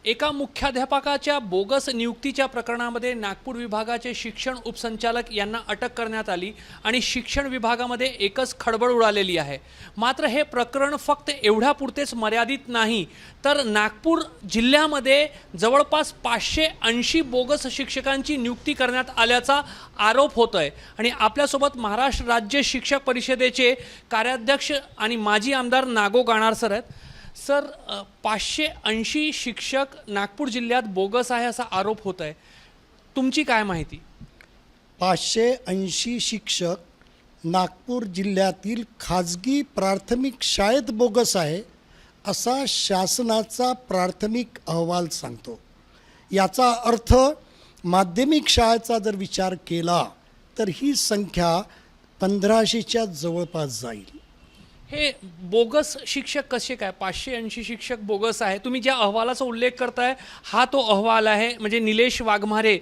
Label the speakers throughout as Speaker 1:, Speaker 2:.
Speaker 1: एका मुख्याध्यापकाच्या बोगस नियुक्तीच्या प्रकरणामध्ये नागपूर विभागाचे शिक्षण उपसंचालक यांना अटक करण्यात आली आणि शिक्षण विभागामध्ये एकच खळबळ उडालेली आहे। मात्र हे प्रकरण फक्त एवढ्यापुरतेच मर्यादित नाही, तर नागपूर जिल्ह्यामध्ये जवळपास 580 बोगस शिक्षकांची नियुक्ती करण्यात आल्याचा आरोप होतोय। आणि आपल्यासोबत महाराष्ट्र राज्य शिक्षक परिषदेचे कार्याध्यक्ष आणि माजी आमदार नागो गाणार सर आहेत। सर, 580 शिक्षक नागपूर जिल्ह्यात बोगस आहे असा आरोप होत आहे, तुमची काय माहिती?
Speaker 2: 580 शिक्षक नागपूर जिल्ह्यातील खाजगी प्राथमिक शाळेत बोगस आहे असा शासनाचा प्राथमिक अहवाल सांगतो। याचा अर्थ माध्यमिक शाळेचा जर विचार केला तर ही संख्या 1500च्या जवळपास जाईल।
Speaker 1: हे बोगस शिक्षक कसे काय? 580 शिक्षक बोगस आहे। तुम्ही ज्या अहवालाचा उल्लेख करताय हा तो अहवाल आहे, म्हणजे निलेश वाघमारे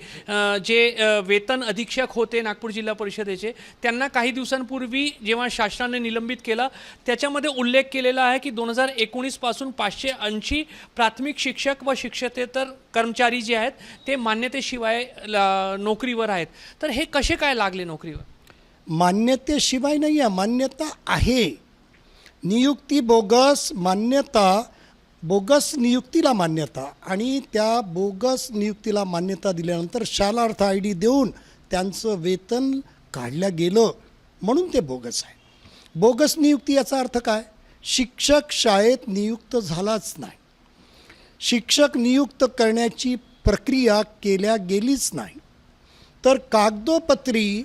Speaker 1: जे वेतन अधीक्षक होते नागपूर जिल्हा परिषदेचे, त्यांना काही दिवसांपूर्वी जेव्हा शासनाने निलंबित केलं त्याच्यामध्ये उल्लेख केलेला आहे की 2019 पासून 580 प्राथमिक शिक्षक व शिक्षकेतर कर्मचारी जे आहेत ते मान्यतेशिवाय नोकरीवर आहेत। तर हे कसे काय लागले नोकरीवर?
Speaker 2: मान्यतेशिवाय नाही आहे, मान्यता आहे। नियुक्ती बोगस, मान्यता बोगस, नियुक्तीला मान्यता, आणि त्या बोगस नियुक्तीला मान्यता दिल्यानंतर शालार्थ ID देऊन त्यांचं वेतन काढलं गेलं म्हणून ते बोगस आहे। बोगस नियुक्ती याचा अर्थ काय? शिक्षक शाळेत नियुक्त झालाच नाही, शिक्षक नियुक्त करण्याची प्रक्रिया केल्या गेलीच नाही, तर कागदोपत्री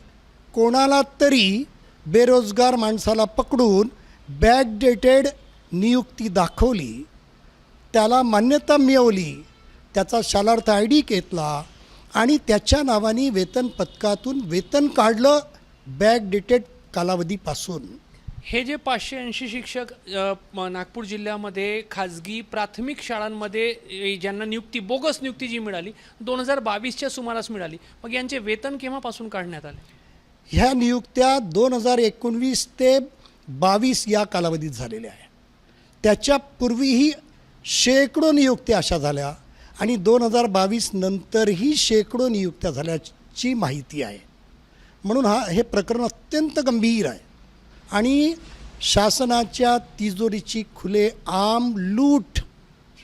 Speaker 2: कोणाला तरी बेरोजगार माणसाला पकडून बॅकडेटेड नियुक्ती दाखवली, त्याला मान्यता मिळवली, त्याचा शालार्थ ID घेतला आणि त्याच्या नावाने वेतन पथकातून वेतन काढलं बॅकडेटेड कालावधीपासून।
Speaker 1: हे जे 580 शिक्षक नागपूर जिल्ह्यामध्ये खाजगी प्राथमिक शाळांमध्ये ज्यांना नियुक्ती बोगस नियुक्ती जी मिळाली 2022च्या सुमारास मिळाली, मग यांचे वेतन केव्हापासून काढण्यात आले?
Speaker 2: ह्या नियुक्त्या 2019 ते 22 या कालावधीत झालेल्या आहे। त्याच्यापूर्वीही शेकडो नियुक्त्या अशा झाल्या आणि 2022 नंतरही शेकडो नियुक्त्या झाल्याची माहिती आहे। म्हणून हे प्रकरण अत्यंत गंभीर आहे आणि शासनाच्या तिजोरीची खुलेआम लूट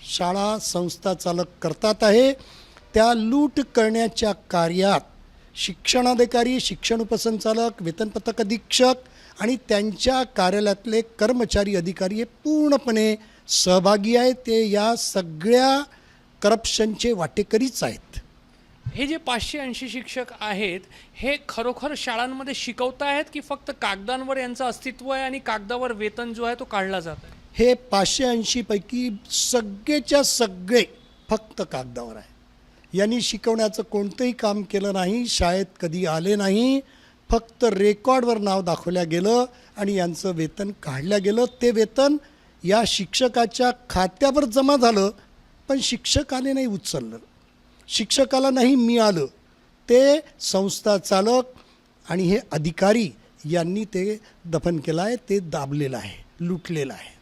Speaker 2: शाळा संस्था चालक करतात आहे। त्या लूट करण्याच्या कार्यात शिक्षणाधिकारी, शिक्षण उपसंचालक, वेतन पथक अधीक्षक आणि त्यांच्या कार्यालयातले कर्मचारी अधिकारी हे पूर्णपणे सहभागी आहेत, ते या सगळ्या करप्शनचे वाटेकरीच आहेत।
Speaker 1: हे जे 580 शिक्षक आहेत हे खरोखर शाळांमध्ये शिकवत आहेत की फक्त कागदांवर यांचं अस्तित्व आहे आणि कागदावर वेतन जो आहे तो काढला जात आहे?
Speaker 2: हे 580 पैकी सगळेच्या सगळे फक्त कागदावर आहे। यांनी शिकवण्याचं कोणतंही काम केलं नाही, शाळेत कधी आले नाही, फक्त रेकॉर्डवर नाव दाखवल्या गेलं आणि यांचं वेतन काढलं गेलं। ते वेतन या शिक्षकाच्या खात्यावर जमा झालं पण शिक्षकाने नाही उचललं, शिक्षकाला नाही मिळालं, ते संस्था चालक आणि हे अधिकारी यांनी ते दफन केलं आहे, ते दाबलेलं आहे, लुटलेलं आहे।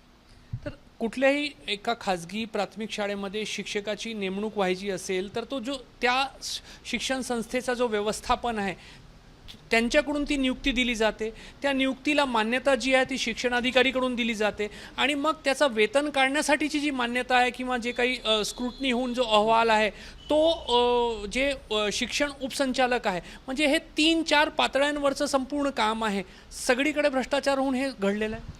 Speaker 1: तर कुठल्याही एका खाजगी प्राथमिक शाळेमध्ये शिक्षकाची नेमणूक व्हायची असेल तर तो जो त्या शिक्षण संस्थेचा जो व्यवस्थापन आहे त्यांच्याकडून ती नियुक्ती दिली जाते, त्या नियुक्तीला मान्यता जी आहे ती शिक्षणाधिकारीकडून दिली जाते आणि मग त्याचा वेतन काढण्यासाठीची जी मान्यता आहे किंवा जे काही स्क्रुटनी होऊन जो अहवाल आहे तो जे शिक्षण उपसंचालक आहे, म्हणजे हे 3-4 पातळ्यांवरचं संपूर्ण काम आहे। सगळीकडे भ्रष्टाचार होऊन हे घडलेलं आहे,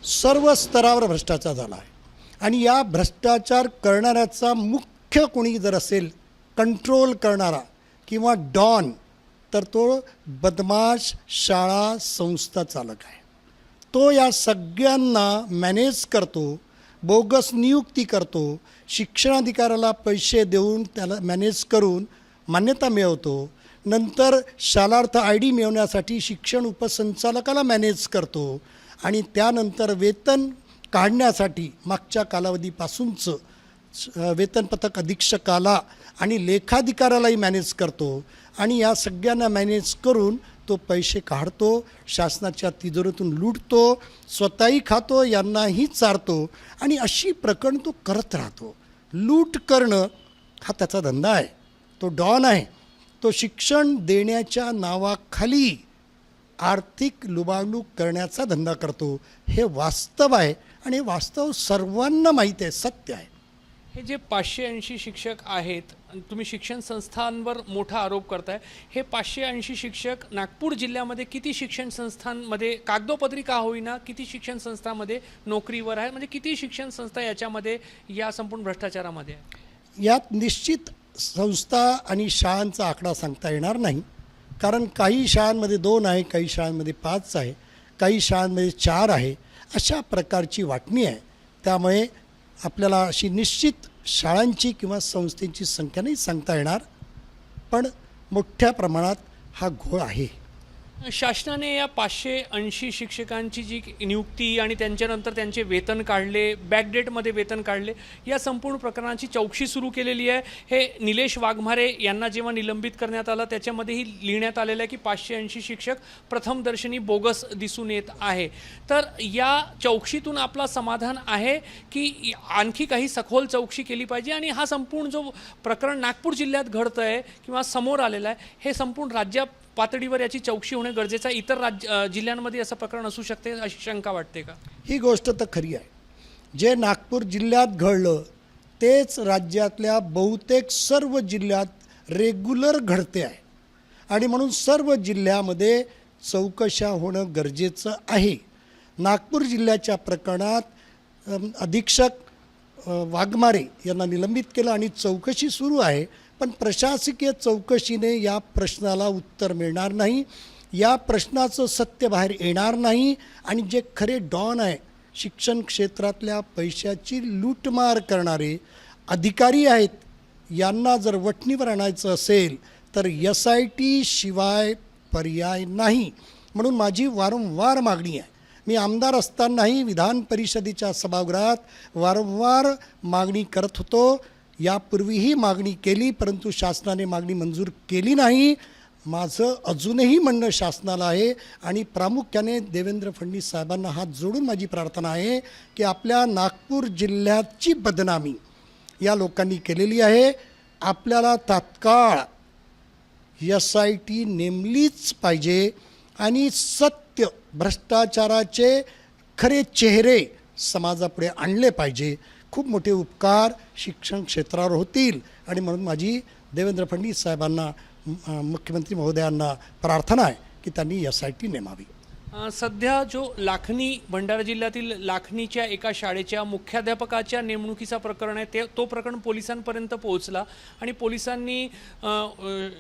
Speaker 2: सर्व स्तरावर भ्रष्टाचार झाला आहे आणि या भ्रष्टाचार करणाऱ्याचा मुख्य कोणी जर असेल कंट्रोल करणारा किंवा डॉन, तर तो बदमाश शाळा संस्था चालक आहे। तो या सगळ्यांना मॅनेज करतो, बोगस नियुक्ती करतो, शिक्षणाधिकाऱ्याला पैसे देऊन त्याला मॅनेज करून मान्यता मिळवतो, नंतर शालार्थ ID मिळवण्यासाठी शिक्षण उपसंचालकाला मॅनेज करतो आणि त्यानंतर वेतन काढण्यासाठी मागच्या कालावधीपासूनचं वेतन पथक अधीक्षकाला आणि लेखाधिकाऱ्यालाही मॅनेज करतो आणि या सगळ्यांना मॅनेज करून तो पैसे काढतो, शासनाच्या तिजोरीतून लुटतो, स्वतःही खातो, यांनाही चारतो आणि अशी प्रकरण तो करत राहतो। लूट करणं हा त्याचा धंदा आहे. तो डॉन आहे. तो शिक्षण देण्याच्या नावाखाली आर्थिक लुबाडणूक करण्याचा धंदा करतो. हे वास्तव आहे आणि हे वास्तव सर्वांना माहीत आहे, सत्य आहे.
Speaker 1: हे जे 580 शिक्षक आहेत, तुम्ही शिक्षण संस्थांवर मोठा आरोप करताय. हे 580 शिक्षक नागपूर जिल्ह्यामध्ये किती शिक्षण संस्थांमध्ये कागदोपत्री का होईना किती शिक्षण संस्थांमध्ये नोकरीवर आहे, म्हणजे किती शिक्षण संस्था याच्यामध्ये या संपूर्ण भ्रष्टाचारामध्ये आहे?
Speaker 2: यात निश्चित संस्था आणि शाळांचा आकडा सांगता येणार नाही. कारण काही शाळांमध्ये 2 आहे, काही शाळांमध्ये 5 आहे, काही शाळांमध्ये 4 आहे. अशा प्रकारची वाटणी आहे. त्यामुळे आपल्याला अशी निश्चित शाळांची किंवा संस्थेची संख्या नाही सांगता येणार, पण मोठ्या प्रमाणात हा घोळ आहे.
Speaker 1: शासनाने या 580 शिक्षकांची जी नियुक्ती आणि त्यांच्यानंतर त्यांचे वेतन काढले, बॅकडेटमध्ये वेतन काढले, या संपूर्ण प्रकरणाची चौकशी सुरू केलेली आहे. हे निलेश वाघमारे यांना जेव्हा निलंबित करण्यात आलं त्याच्यामध्येही लिहिण्यात आलेलं आहे की 580 शिक्षक प्रथमदर्शनी बोगस दिसून येत आहे. तर या चौकशीतून आपला समाधान आहे की आणखी काही सखोल चौकशी केली पाहिजे आणि हा संपूर्ण जो प्रकरण नागपूर जिल्ह्यात घडतं आहे किंवा समोर आलेलं आहे, हे संपूर्ण राज्य पातळीवर याची चौकशी होणे गरजेचं आहे? इतर जिल्ह्यांमध्ये असं प्रकरण असू शकते अशी शंका वाटते का?
Speaker 2: ही गोष्ट तर खरी आहे. जे नागपूर जिल्ह्यात घडलं तेच राज्यातल्या बहुतेक सर्व जिल्ह्यात रेग्युलर घडते आहे आणि म्हणून सर्व जिल्ह्यामध्ये चौकशा होणं गरजेचं आहे. नागपूर जिल्ह्याच्या प्रकरणात अधीक्षक वाघमारे यांना निलंबित केलं आणि चौकशी सुरू आहे. पण प्रशासकीय चौकशीने या प्रश्नाला उत्तर मिळणार नाही. या प्रश्नाचं सत्य बाहेर येणार नाही आणि जे खरे डॉन आहे, शिक्षण क्षेत्रातल्या पैशाची लूटमार करणारे अधिकारी आहेत, यांना जर वठणीवर आणायचं असेल तर SIT शिवाय पर्याय नाही. म्हणून माझी वारंवार मागणी आहे. मी आमदार असतानाही विधान परिषदेच्या सभागृहात वारंवार मागणी करत होतो. यापूर्वीही मागणी केली, परंतु शासनाने मागणी मंजूर केली नाही. माझं अजूनही म्हणणं शासनाला आहे आणि प्रामुख्याने देवेंद्र फडणवीस साहेबांना हात जोडून माझी प्रार्थना आहे की आपल्या नागपूर जिल्ह्याची बदनामी या लोकांनी केलेली आहे. आपल्याला तात्काळ SIT नेमलीच पाहिजे आणि सत्य भ्रष्टाचाराचे खरे चेहरे समाजापुढे आणले पाहिजे. खूप मोठे उपकार शिक्षण क्षेत्रावर होतील आणि म्हणून माझी देवेंद्र फडणवीस साहेबांना, मुख्यमंत्री महोदयांना प्रार्थना आहे की त्यांनी SIT नेमावी.
Speaker 1: सध्या जो लाखनी, भंडारा जिल्ह्यातील लाखनीच्या एका शाळेच्या मुख्याध्यापकाच्या नेमणुकीचा प्रकरण आहे, तो प्रकरण पोलिसांपर्यंत पोहोचला आणि पोलिसांनी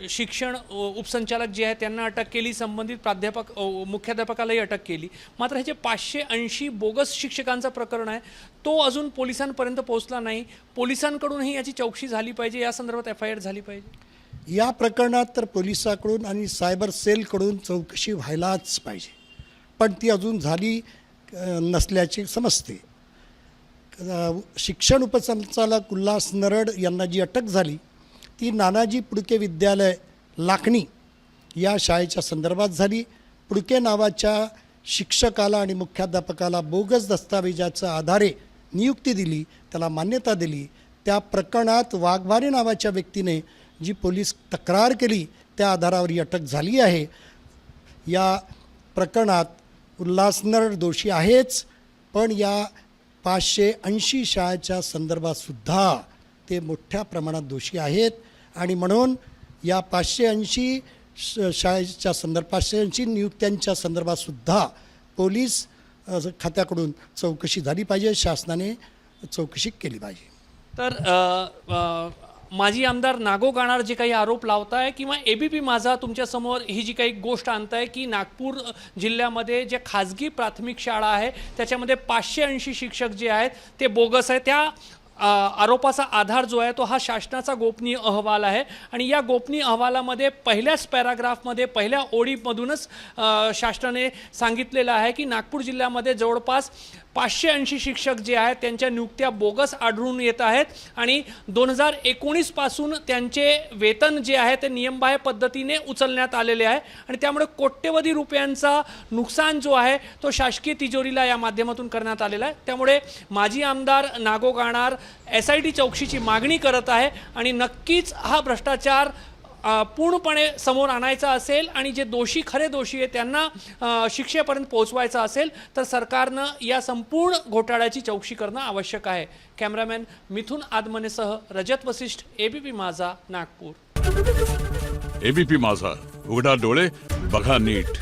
Speaker 1: शिक्षण उपसंचालक जे आहेत त्यांना अटक केली, संबंधित मुख्याध्यापकालाही अटक केली. मात्र हे जे 580 बोगस शिक्षकांचं प्रकरण आहे तो अजून पोलिसांपर्यंत पोहोचला नाही. पोलिसांकडूनही याची चौकशी झाली पाहिजे, या संदर्भात FIR झाली पाहिजे.
Speaker 2: या प्रकरणात तर पोलिसाकडून आणि सायबर सेलकडून चौकशी व्हायलाच पाहिजे, पण ती अजून झाली नसल्याचे समजते. शिक्षण उपसंचालक उल्हास नरड यांना जी अटक झाली ती नानाजी पुडके विद्यालय लाखणी या शाळेच्या संदर्भात झाली. पुडके नावाच्या शिक्षकाला आणि मुख्याध्यापकाला बोगस दस्तावेजाच्या आधारे नियुक्ती दिली, त्याला मान्यता दिली. त्या प्रकरणात वाघमारे नावाच्या व्यक्तीने जी पोलीस तक्रार केली त्या आधारावर ही अटक झाली आहे. या प्रकरणात उल्हास नरड दोषी आहेच, पण या 580 शाळेच्या संदर्भातसुद्धा ते मोठ्या प्रमाणात दोषी आहेत आणि म्हणून या 580 शाळेच्या 580 नियुक्त्यांच्या संदर्भातसुद्धा पोलीस खात्याकडून चौकशी झाली पाहिजे, शासनाने चौकशी केली पाहिजे.
Speaker 1: तर माजी आमदार नागो गाणार जे काही आरोप लावताय किंवा ABP माझा तुमच्यासमोर ही जी काही गोष्ट आणताय की नागपूर जिल्ह्यामध्ये जे खाजगी प्राथमिक शाळा आहे त्याच्यामध्ये 580 शिक्षक जे आहेत ते बोगस आहे, त्या आरोपाचा आधार जो आहे तो हा शासनाचा गोपनीय अहवाल आहे आणि या गोपनीय अहवालामध्ये पहिल्याच पॅराग्राफमध्ये पहिल्या ओळीमधूनच शासनाने सांगितलेलं आहे की नागपूर जिल्ह्यामध्ये जवळपास 580 शिक्षक जे आहेत त्यांच्या नियुक्त्या बोगस आढळून येत आहेत आणि 2019 पासून त्यांचे वेतन जे आहे ते नियमबाह्य पद्धतीने उचलण्यात आलेले आहे आणि त्यामुळे कोट्यवधी रुपयांचा नुकसान जो आहे तो शासकीय तिजोरीला या माध्यमातून करण्यात आलेला आहे. त्यामुळे माजी आमदार नागो गाणार SIT चौकशीची मागणी करत आहे आणि नक्कीच हा भ्रष्टाचार पूर्णपणे समोर आणायचा असेल आणि जे खरे दोषी आहेत त्यांना शिक्षेपर्यंत पोहोचवायचं असेल तर सरकारनं या संपूर्ण घोटाळ्याची चौकशी करणं आवश्यक आहे. कॅमेरामॅन मिथुन आदमनेसह रजत वसिष्ठ, ABP माझा, नागपूर.
Speaker 3: ABP माझा, उघडा डोळे बघा नीट.